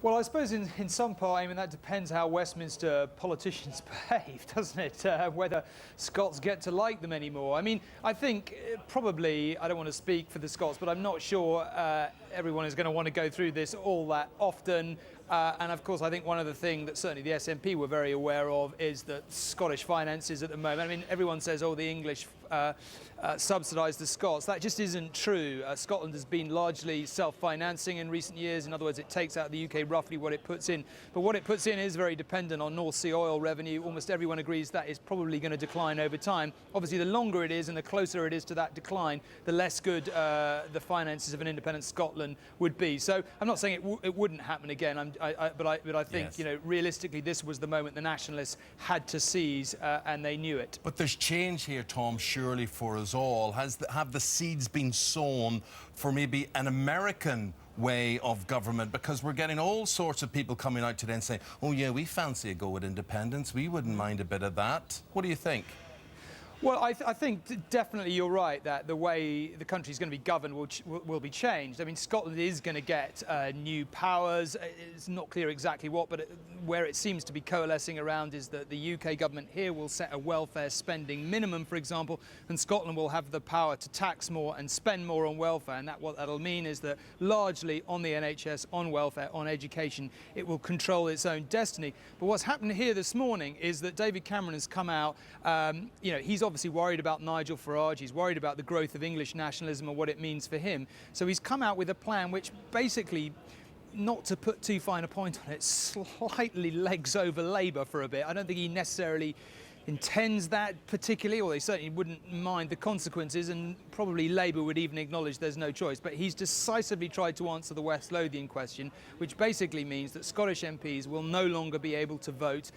Well, I suppose in some part, I mean, that depends how Westminster politicians behave, doesn't it? Whether Scots get to like them anymore. I mean, I think probably, I don't want to speak for the Scots, but I'm not sure everyone is going to want to go through this all that often. And of course, I think one of the things that certainly the SNP were very aware of is that Scottish finances at the moment, I mean, everyone says, oh, the English subsidise the Scots. That just isn't true. Scotland has been largely self-financing in recent years. In other words, it takes out the UK roughly what it puts in. But what it puts in is very dependent on North Sea oil revenue. Almost everyone agrees that is probably going to decline over time. Obviously, the longer it is and the closer it is to that decline, the less good the finances of an independent Scotland would be. So I'm not saying it wouldn't happen again. But I think, yes, you know, realistically, this was the moment the nationalists had to seize, and they knew it. But there's change here, Tom, surely for us all. Have the seeds been sown for maybe an American way of government? Because we're getting all sorts of people coming out today and saying, oh yeah, we fancy a go at independence. We wouldn't mind a bit of that. What do you think? Well, I think definitely you're right that the way the country is going to be governed will be changed. I mean, Scotland is going to get new powers. It's not clear exactly what, but where it seems to be coalescing around is that the UK government here will set a welfare spending minimum, for example, and Scotland will have the power to tax more and spend more on welfare. And what that'll mean is that largely on the NHS, on welfare, on education, it will control its own destiny. But what's happened here this morning is that David Cameron has come out, you know, he's obviously worried about Nigel Farage, he's worried about the growth of English nationalism and what it means for him. So he's come out with a plan which basically, not to put too fine a point on it, slightly legs over Labour for a bit. I don't think he necessarily intends that particularly, or they certainly wouldn't mind the consequences, and probably Labour would even acknowledge there's no choice. But he's decisively tried to answer the West Lothian question, which basically means that Scottish MPs will no longer be able to vote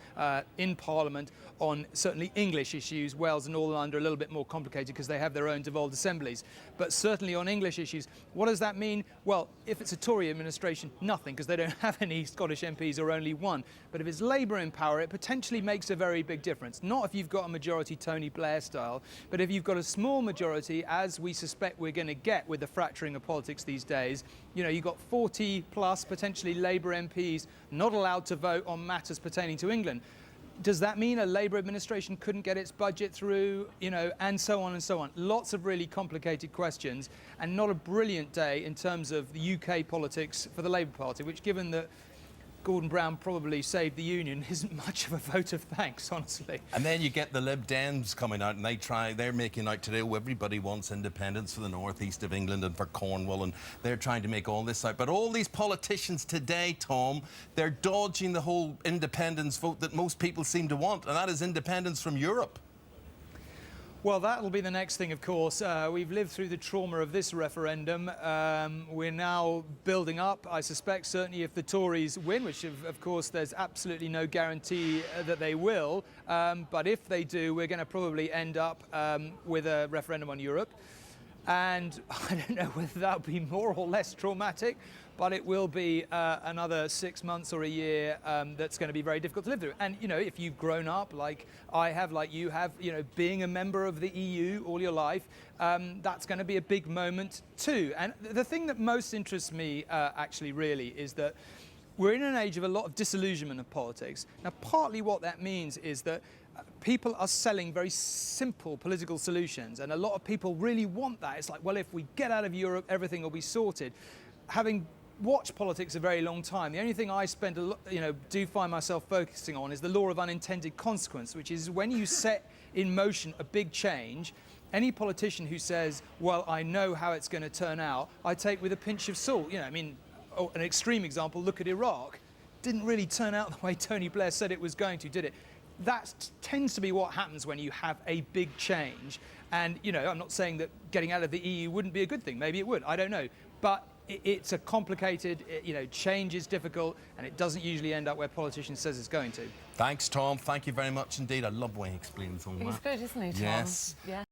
in Parliament on certainly English issues. Wales and Northern Ireland are a little bit more complicated because they have their own devolved assemblies. But certainly on English issues, what does that mean? Well, if it's a Tory administration, nothing, because they don't have any Scottish MPs or only one. But if it's Labour in power, it potentially makes a very big difference. Not if you've got a majority Tony Blair style, but if you've got a small majority, as we suspect we're going to get with the fracturing of politics these days, you know, you've got 40 plus potentially Labour MPs not allowed to vote on matters pertaining to England. Does that mean a Labour administration couldn't get its budget through, you know, and so on and so on? Lots of really complicated questions, and not a brilliant day in terms of the UK politics for the Labour Party, which, given that Gordon Brown probably saved the Union, isn't much of a vote of thanks, honestly. And then you get the Lib Dems coming out and they're making out today, oh, everybody wants independence for the northeast of England and for Cornwall, and they're trying to make all this out. But all these politicians today, Tom, they're dodging the whole independence vote that most people seem to want, and that is independence from Europe. Well, that'll be the next thing, of course. We've lived through the trauma of this referendum. We're now building up, I suspect, certainly if the Tories win, which of course there's absolutely no guarantee that they will. But if they do, we're going to probably end up with a referendum on Europe. And I don't know whether that'll be more or less traumatic, but it will be another 6 months or a year that's going to be very difficult to live through. And, you know, if you've grown up like I have, like you have, you know, being a member of the EU all your life, that's going to be a big moment too. And the thing that most interests me, actually, really, is that we're in an age of a lot of disillusionment of politics. Now, partly what that means is that people are selling very simple political solutions, and a lot of people really want that. It's like, well, if we get out of Europe, everything will be sorted. Having watched politics a very long time, the only thing I spend do find myself focusing on is the law of unintended consequence, which is when you set in motion a big change, any politician who says, well, I know how it's going to turn out, I take with a pinch of salt. You know, I mean, an extreme example, look at Iraq. Didn't really turn out the way Tony Blair said it was going to, did it? That tends to be what happens when you have a big change. And, you know, I'm not saying that getting out of the EU wouldn't be a good thing. Maybe it would. I don't know. But it's a complicated, you know, change is difficult, and it doesn't usually end up where politicians says it's going to. Thanks, Tom. Thank you very much indeed. I love the way he explains all that. He's good, isn't he, Tom? Yes. Yeah.